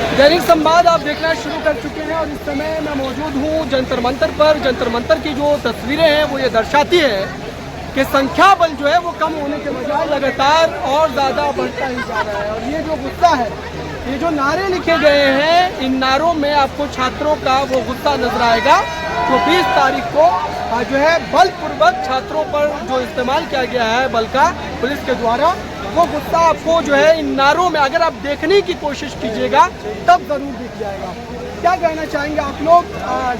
दैनिक संवाद आप देखना शुरू कर चुके हैं और इस समय मैं मौजूद हूँ जंतर मंतर पर। जंतर मंतर की जो तस्वीरें हैं वो ये दर्शाती है कि संख्या बल जो है वो कम होने के बजाय लगातार और ज़्यादा बढ़ता ही जा रहा है। और ये जो गुस्सा है, ये जो नारे लिखे गए हैं, इन नारों में आपको छात्रों का वो गुस्सा नजर आएगा जो 20 तारीख को जो है बलपूर्वक छात्रों पर जो इस्तेमाल किया गया है बल का पुलिस के द्वारा, वो गुस्सा आपको जो है इन नारों में अगर आप देखने की कोशिश कीजिएगा तब जरूर दिख जाएगा। क्या कहना चाहेंगे आप लोग?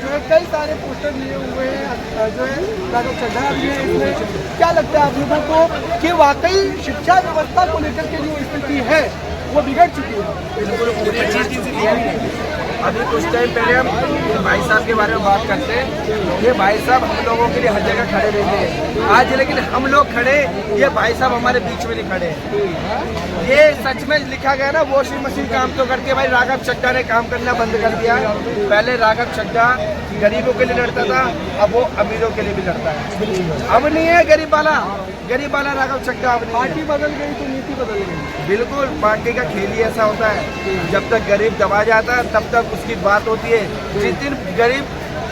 जो है कई सारे पोस्टर लिए हुए हैं, जो है राघव चड्ढा भी है इसमें। क्या लगता है आप लोगों को कि वाकई शिक्षा व्यवस्था को लेकर के जो स्थिति है वो बिगड़ चुकी है? अभी कुछ टाइम पहले हम भाई साहब के बारे में बात करते हैं। ये भाई साहब हम लोगों के लिए हर जगह खड़े रहते हैं आज, लेकिन हम लोग खड़े, ये भाई साहब हमारे बीच में नहीं खड़े। ये सच में लिखा गया ना, वॉशिंग मशीन काम तो करती है भाई। राघव चड्ढा ने काम करना बंद कर दिया। पहले राघव चड्ढा गरीबों के लिए लड़ता था, अब वो अमीरों के लिए भी लड़ता है। अब नहीं है गरीब वाला राघव चड्ढा। अब पार्टी बदल गई तो नीति बदल गई। बिल्कुल, पार्टी का खेल ही ऐसा होता है, जब तक गरीब दबा जाता है तब तक उसकी बात होती है। जिस दिन गरीब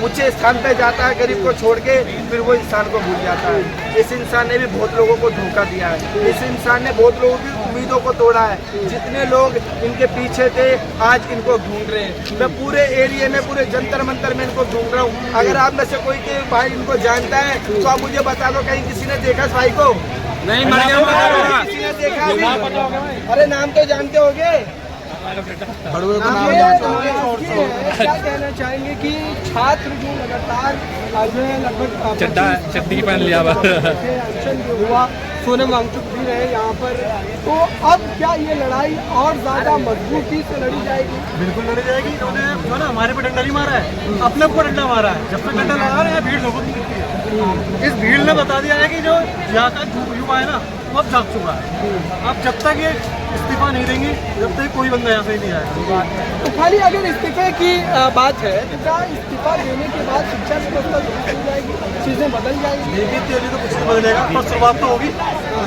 ऊंचे स्थान पे जाता है गरीब को छोड़ के, फिर वो इंसान को भूल जाता है। इस इंसान ने भी बहुत लोगों को धोखा दिया है। इस इंसान ने बहुत लोगों की उम्मीदों को तोड़ा है। जितने लोग इनके पीछे थे आज इनको ढूंढ रहे हैं। मैं पूरे एरिया में, पूरे जंतर मंतर में इनको ढूंढ रहा हूँ। अगर आप में से कोई के भाई इनको जानता है तो आप मुझे बता दो, कहीं किसी ने देखा इस भाई को? नहीं, मर गया। किसी ने देखा अभी? अरे नाम तो जानते होगे। क्या कहना चाहेंगे कि छात्र जो लगातार जो है लगभग चड्डी पहन लिया अनशन जो हुआ, सोनम वांगचुक भी रहे यहाँ पर, तो अब क्या ये लड़ाई और ज्यादा मजबूती से लड़ी जाएगी? बिल्कुल लड़ी जाएगी। इन्होंने जो ना हमारे पे डंडा नहीं मारा है, अपने ऊपर डंडा मारा है। जब तक डंडा लगा रहे हैं भीड़ लोगों की दिखती है। इस भीड़ ने बता दिया है कि जो यहाँ का युवा है ना वो अब जाग चुका है। अब जब तक ये इस्तीफा नहीं देंगे, जब तक कोई बंदा यहाँ से नहीं आएगा। तो खाली अगर इस्तीफे की बात है तो क्या इस्तीफा देने के बाद शिक्षा व्यवस्था बदल जाएगी, चीजें बदल जाएगी? देखिए तेजी तो कुछ नहीं बदलेगा, पर शुरुआत तो होगी।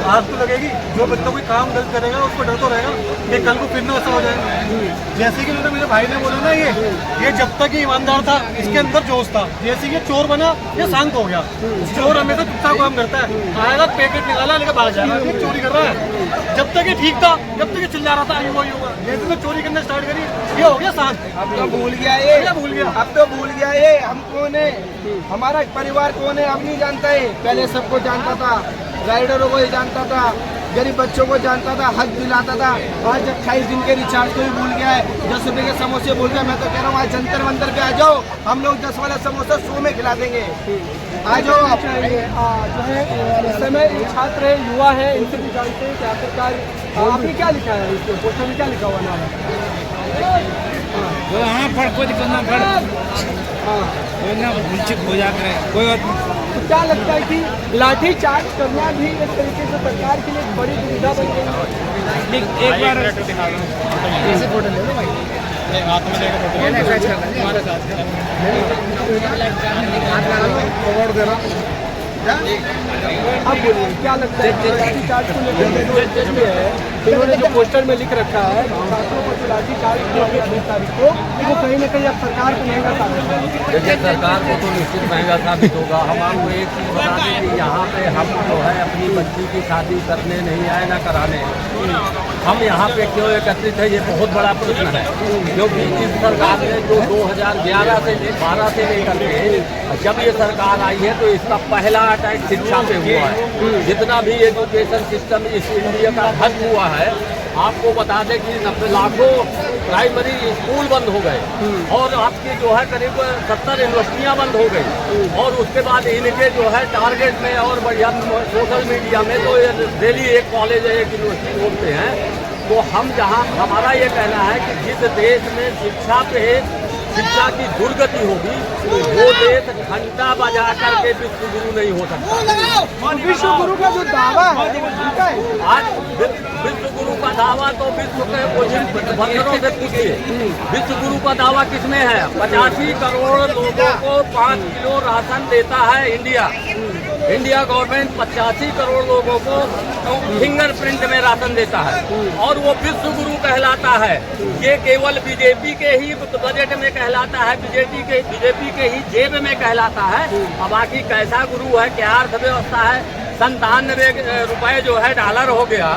आज तो लगेगी, जो बच्चा कोई काम गलत करेगा उसको डर तो रहेगा कि कल को फिर न ऐसा हो जाएगा। जैसे कि मेरे भाई ने बोला ना, ये जब तक ये ईमानदार था इसके अंदर जोश था, जैसे ये चोर बना ये शांत हो गया। चोर हमेशा चुपचाप काम करता है, आएगा पैकेट निकाला लेकर भाग जाएगा, ये चोरी कर रहा है। जब तक ये ठीक था, जब तक ये चिल्ला रहा था, वही होगा। जैसे तो चोरी करना स्टार्ट करी, ये हो गया शांत। अब तो भूल गया ये, अब तो भूल गया ये हम कौन है, हमारा परिवार कौन है अब नहीं जानता है। पहले सबको जानता था, राइडरों को ही जानता था, गरीब बच्चों को जानता था, हक दिलाता था। आज 28 दिन के रिचार्ज को भी भूल गया है, 10 रुपए के समोसे भूल गया। मैं तो कह रहा हूँ आज जंतर मंतर पे आ जाओ, हम लोग 10 वाला समोसा 100 में खिला देंगे। आ जाओ आप। जो है इस समय छात्र है, युवा है, इनसे भी जानते हैं कि आखिरकार आपने क्या लिखा है इसके पोस्टर में, क्या लिखा हुआ नाम है? हाँ, फट कोई दिक्कत ना, कोई ना वंचित हो जाते हैं, कोई बात नहीं। तो क्या लगता है कि लाठी चार्ज करना भी एक तरीके से सरकार के लिए एक बड़ी दुविधा बन गई है? एक बार ऐसे फोटो ले लो भाई, हाथ में लेकर फोटो हमारे साथ अवार्ड दे रहा। अब बोलिए क्या लगता है लाठी चार्ज को लेकर जो है इन्होंने जो पोस्टर में लिख रखा है छात्रों को जो लाठी चार्ज किया 20 तारीख को, वो कहीं ना कहीं अब सरकार को महंगा साबित होगा? देखिए, सरकार को तो निश्चित महंगा साबित होगा। हम आपको एक चीज़ बता दें कि यहाँ पे हम जो है अपनी बच्ची की शादी करने नहीं आए ना कराने। हम यहाँ पे क्यों एकत्रित है, ये बहुत बड़ा प्रश्न है। क्योंकि इस सरकार ने जो 2011 से 12 से लेकर के जब ये सरकार आई है तो इसका पहला अटैक शिक्षा पे हुआ है। जितना भी एजुकेशन सिस्टम इस इंडिया का खत्म हुआ है, आपको बता दें कि 90 लाखों प्राइमरी स्कूल बंद हो गए और आपकी जो है करीब 70 यूनिवर्सिटियाँ बंद हो गई। और उसके बाद इनके जो है टारगेट में और बढ़िया सोशल मीडिया में तो डेली एक कॉलेज एक यूनिवर्सिटी बोलते हैं। तो हम जहाँ हमारा ये कहना है कि जिस देश में शिक्षा की दुर्गति होगी वो देश घंटा बजा करके विश्व गुरु नहीं हो सकता। विश्व गुरु का जो दावा है आज विश्व गुरु का दावा तो विश्व के बंदरों से पूछिए, विश्व गुरु का दावा किसमें है? 85 करोड़ लोगों को 5 किलो राशन देता है इंडिया। इंडिया गवर्नमेंट 85 करोड़ लोगों को फिंगरप्रिंट में राशन देता है और वो विश्व गुरु कहलाता है। ये केवल बीजेपी के ही बजट में कहलाता है, बीजेपी के ही जेब में कहलाता है। अब बाकी कैसा गुरु है, क्या अर्थव्यवस्था है, 97 रुपए जो है डॉलर हो गया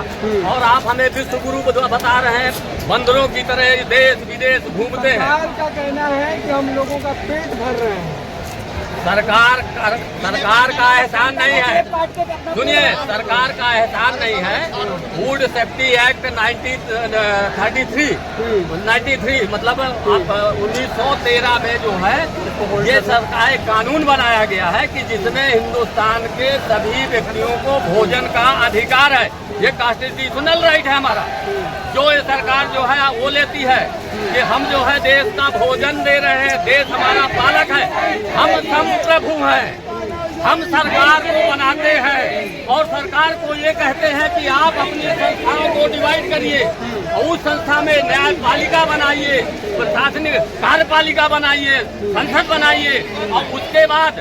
और आप हमें विश्व गुरु बता रहे हैं। बंदरों की तरह देश विदेश घूमते हैं। सरकार का कहना है कि हम लोगों का पेट भर रहे हैं। सरकार का एहसान नहीं है, सुनिए, सरकार का एहसान नहीं है। फूड सेफ्टी एक्ट 93 मतलब 1913 में जो है ये सरकार कानून बनाया गया है कि जिसमें हिंदुस्तान के सभी व्यक्तियों को भोजन का अधिकार है। ये कॉन्स्टिट्यूशनल राइट है हमारा, जो ये सरकार जो है वो लेती है कि हम जो है देश का भोजन दे रहे हैं, देश हमारा पालक है, हम प्रभु हैं, हम सरकार को बनाते हैं और सरकार को ये कहते हैं कि आप अपनी संस्थाओं को डिवाइड करिए और उस संस्था में न्यायपालिका बनाइए, प्रशासनिक कार्यपालिका बनाइए, संसद बनाइए और उसके बाद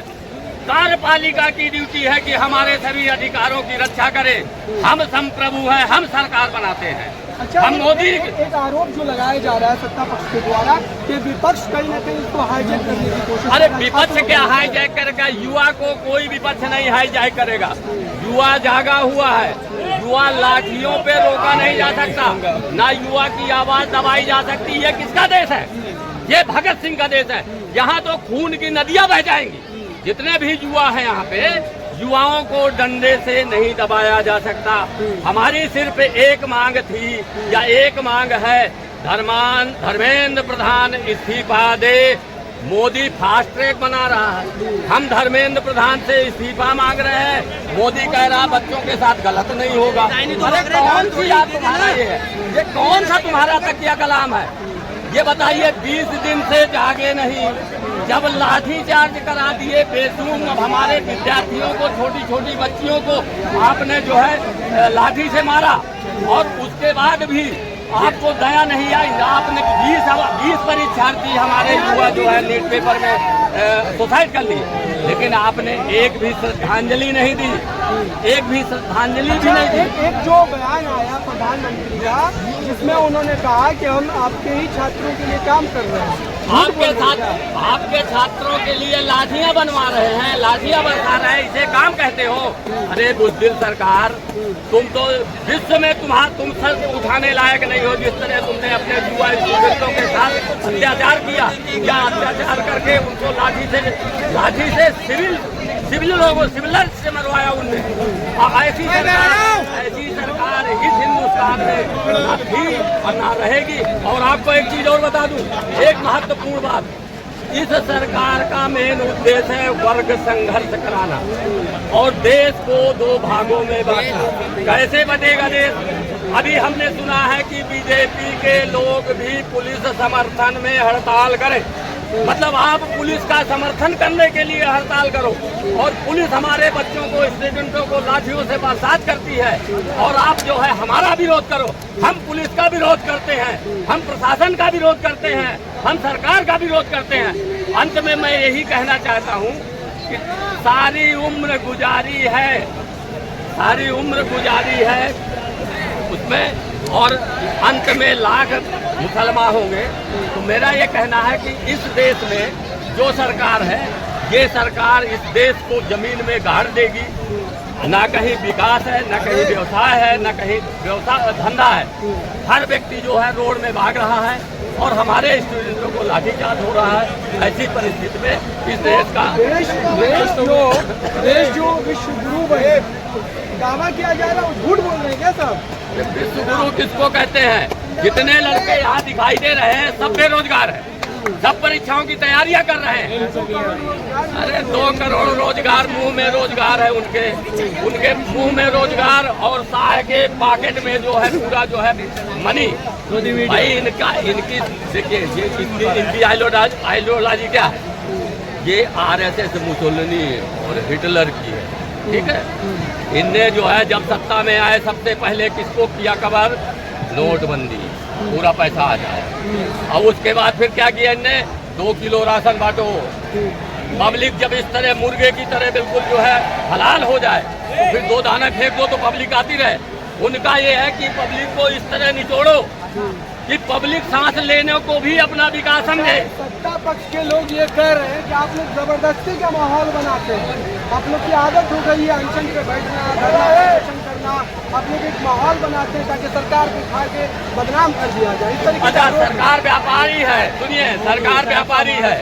कार्यपालिका की ड्यूटी है कि हमारे सभी अधिकारों की रक्षा करे। हम संप्रभु हैं, हम सरकार बनाते हैं। अच्छा, हम मोदी एक आरोप जो लगाया जा रहा है सत्ता पक्ष के द्वारा कि विपक्ष कहीं न कहीं इसको हाईजैक करने की कोशिश। अरे विपक्ष क्या हाईजैक करेगा? युवा को कोई विपक्ष नहीं हाईजैक करेगा। युवा जागा हुआ है, युवा लाठियों पे रोका नहीं जा सकता, ना युवा की आवाज दबाई जा सकती। ये किसका देश है? ये भगत सिंह का देश है। यहाँ तो खून की नदियां बह जाएंगी। जितने भी युवा हैं यहाँ पे, युवाओं को डंडे से नहीं दबाया जा सकता। हमारी सिर्फ एक मांग थी या एक मांग है, धर्मेंद्र प्रधान इस्तीफा दे। मोदी फास्ट ट्रैक बना रहा है, हम धर्मेंद्र प्रधान से इस्तीफा मांग रहे हैं। मोदी कह रहा बच्चों के साथ गलत नहीं होगा। अरे कौन सी आप तुम्हारा ये कौन सा तुम्हारा तकिया कलाम है? ये बताइए, 20 दिन से जागे नहीं, जब लाठी चार्ज करा दिए बेशूम हमारे विद्यार्थियों को, छोटी छोटी बच्चियों को आपने जो है लाठी से मारा और उसके बाद भी आपको दया नहीं आई। आपने 20 परीक्षार्थी हमारे युवा जो है नीट पेपर में सुसाइड कर लिए, लेकिन आपने एक भी श्रद्धांजलि नहीं दी, एक भी श्रद्धांजलि भी नहीं दी। एक जो बयान आया प्रधानमंत्री का, जिसमें उन्होंने कहा कि हम आपके ही छात्रों के लिए काम कर रहे हैं, आपके छात्रों के लिए लाठियां बनवा रहे हैं, लाठियां बरसा रहे हैं, इसे काम कहते हो? अरे बुज़दिल सरकार, तुम तो विश्व में तुम सर उठाने लायक नहीं हो। जिस तरह तुमने अपने युवा स्टूडेंटों के साथ अत्याचार किया या अत्याचार करके उनको लाठी से सिविल लोगों से मरवाया उनने। ऐसी सरकार इस हिंदुस्तान में ना थी और ना रहेगी। और आपको एक चीज और बता दूं, एक महत्वपूर्ण बात, इस सरकार का मेन उद्देश्य है वर्ग संघर्ष कराना और देश को 2 भागों में बांटना। कैसे बटेगा देश? अभी हमने सुना है कि बीजेपी के लोग भी पुलिस समर्थन में हड़ताल करें। मतलब आप पुलिस का समर्थन करने के लिए हड़ताल करो और पुलिस हमारे बच्चों को, स्टूडेंटों को लाठियों से बरसात करती है और आप जो है हमारा विरोध करो। हम पुलिस का विरोध करते हैं, हम प्रशासन का विरोध करते हैं, हम सरकार का विरोध करते हैं। अंत में मैं यही कहना चाहता हूँ कि सारी उम्र गुजारी है उसमें और अंत में लाख मुसलमान होंगे। तो मेरा ये कहना है कि इस देश में जो सरकार है, ये सरकार इस देश को जमीन में गाड़ देगी। ना कहीं विकास है, ना कहीं व्यवसाय है, ना कहीं व्यवसाय धंधा है। हर व्यक्ति जो है रोड में भाग रहा है और हमारे स्टूडेंटों को लाठीचार्ज हो रहा है। ऐसी परिस्थिति में इस देश का देश जो विश्व गुरु बने दावा किया जा रहा है, वो झूठ बोल रहे हैं क्या साहब? विश्व गुरु किसको कहते हैं? जितने लड़के यहाँ दिखाई दे रहे हैं सब बेरोजगार हैं, सब परीक्षाओं की तैयारियां कर रहे हैं। अरे 2 करोड़ रोजगार, मुंह में रोजगार है उनके मुंह में रोजगार और साह के पॉकेट में जो है पूरा जो है मनी। भाई इनकी देखिए, इनकी आइडियोलॉजी क्या है? ये RSS मुसोलिनी और हिटलर की है, ठीक है। इनने जो है जब सत्ता में आए सबसे पहले किसको किया कवर? नोटबंदी, पूरा पैसा आ जाए। अब उसके बाद फिर क्या किया इनने? 2 किलो राशन बांटो, पब्लिक जब इस तरह मुर्गे की तरह बिल्कुल जो है हलाल हो जाए तो फिर 2 दाना फेंक दो तो पब्लिक आती रहे। उनका ये है कि पब्लिक को इस तरह निचोड़ो कि पब्लिक सांस लेने को भी अपना विकास समझे। सत्ता पक्ष के लोग ये कह रहे हैं कि आप लोग जबरदस्ती का माहौल बनाते हैं, आप लोग की आदत हो गई है अनशन पे बैठना, धरना प्रदर्शन करना, आप लोग एक माहौल बनाते हैं ताकि सरकार को खा के बदनाम कर दिया जाए। इस तरीके अच्छा, सरकार व्यापारी है, सुनिए, सरकार व्यापारी है,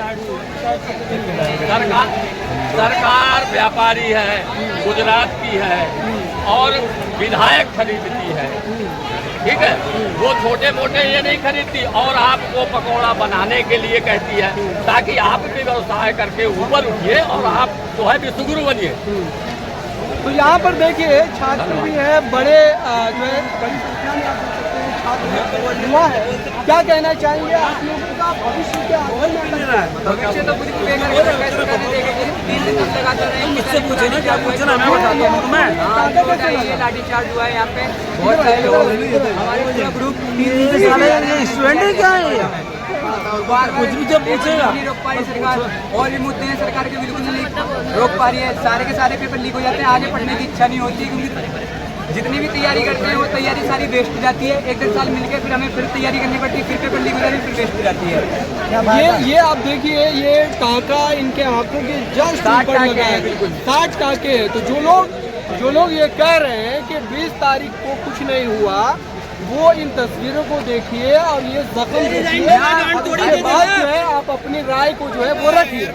सरकार व्यापारी है, गुजरात की है और विधायक खरीदती है, ठीक है। वो छोटे मोटे ये नहीं खरीदती और आपको पकौड़ा बनाने के लिए कहती है ताकि आप भी व्यवसाय करके ऊपर उठिए और आप जो है विश्वगुरु बनिए। तो यहाँ पर देखिए छात्र भी है, बड़े जो है बड़ी संख्या में आप देख सकते हैं छात्र और युवा है। क्या कहना चाहेंगे आप लोगों का भविष्य क्या भविष्य तो कुछ बेकार है, सरकार ने देखेगी 3 दिन तक लगातार रहे। मुझसे पूछे ना, क्या पूछना मैं बताता हूँ तुम्हें। लाठी चार्ज हुआ है यहाँ पे, बहुत सारे लोग, हमारे पूरा ग्रुप 3 दिन से स्टूडेंट है क्या है? कुछ भी जब पूछेगा नहीं रोक पा रही सरकार। और भी मुद्दे हैं सरकार के बिल्कुल नहीं रोक पा रही है। सारे के सारे पेपर लीक हो जाते हैं, आगे पढ़ने की इच्छा नहीं होती क्योंकि जितनी भी तैयारी करते हैं वो तैयारी सारी वेस्ट हो जाती है। 1-1.5 साल मिलके फिर हमें फिर तैयारी करनी पड़ती है, फिर पेपर लीक हो जाती है, फिर वेस्ट हो जाती है। ये आप देखिए, ये टाँका इनके आंखों के जस्ट ऊपर लगा है, बिल्कुल 60 टाँके हैं। तो जो लोग ये कह रहे हैं कि 20 तारीख को कुछ नहीं हुआ, वो इन तस्वीरों को देखिए और ये जख्म देखिए, उसके बाद जो है आप अपनी राय को जो है वो रखिए।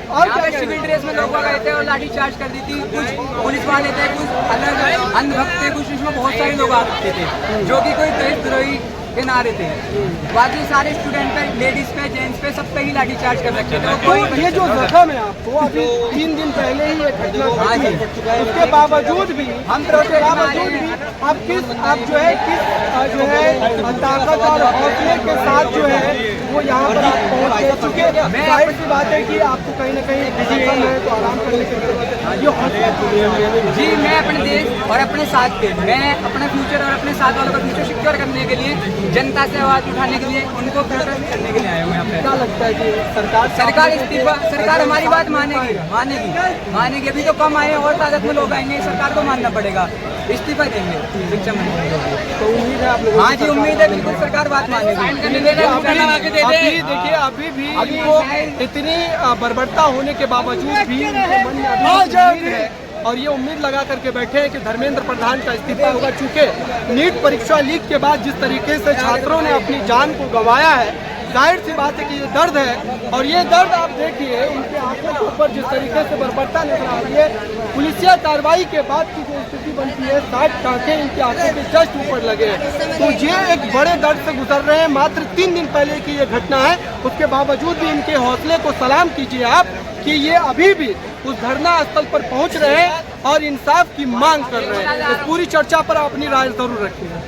और यहाँ पे सिविल ड्रेस में लोग गए थे और लाठी चार्ज कर दी थी, कुछ पुलिस वाले थे, कुछ अलग अंधभक्त थे, कुछ इसमें बहुत सारे लोग आते थे जो कि कोई देशद्रोही के नारे थे। बाकी सारे स्टूडेंट पे, लेडीज पे, जेंट्स पे, सब पे ही लाठी चार्ज कर रखे थे। तो ये जो जख्म है आपको, अभी 3 दिन पहले ही ये घटना घटी है, उसके बावजूद भी आप जो है ताकत और हौसले के साथ जो है वो यहाँ पर आप पहुँच चुके हैं। जाहिर सी बात है कि आपको कहीं ना कहीं जख्म है तो आराम करने की जरूरत है। ये हौसला जी, मैं अपने देश और अपने साथ पे, मैं अपने फ्यूचर और अपने साथ वालों का फ्यूचर सिक्योर करने के लिए, जनता से आवाज उठाने के लिए, उनको प्रोटेस्ट करने के लिए आए हुए हैं यहाँ पे। क्या लगता है कि सरकार इस्तीफा, सरकार हमारी बात मानेगी। अभी तो कम आए और ताकत में लोग आएंगे, सरकार को मानना पड़ेगा, इस्तीफा देंगे शिक्षा मंत्री। तो उम्मीद है आप लोगों हाँ जी, उम्मीद है बिल्कुल सरकार बात मानेगी। अभी देखिए, अभी भी इनको इतनी बर्बरता होने के बावजूद भी इनके मन में अभी उम्मीद है और ये उम्मीद लगा करके बैठे हैं कि धर्मेंद्र प्रधान का इस्तीफा होगा। चूंकि नीट परीक्षा लीक के बाद जिस तरीके से छात्रों ने अपनी जान को गंवाया है, जाहिर सी बात है कि ये दर्द है और ये दर्द आप देखिए उनके आंखों के ऊपर जिस तरीके से बर्बरता नजर आ रही है। पुलिसिया कार्रवाई के बाद की जो स्थिति बनती है, 60 टाँके इनकी आंखों के जस्ट ऊपर लगे हैं। तो ये एक बड़े दर्द से गुजर रहे हैं। मात्र 3 दिन पहले की ये घटना है, उसके बावजूद भी इनके हौसले को सलाम कीजिए आप कि ये अभी भी उस धरना स्थल पर पहुंच रहे हैं और इंसाफ की मांग कर रहे हैं। इस पूरी चर्चा पर आप अपनी राय जरूर रखिएगा।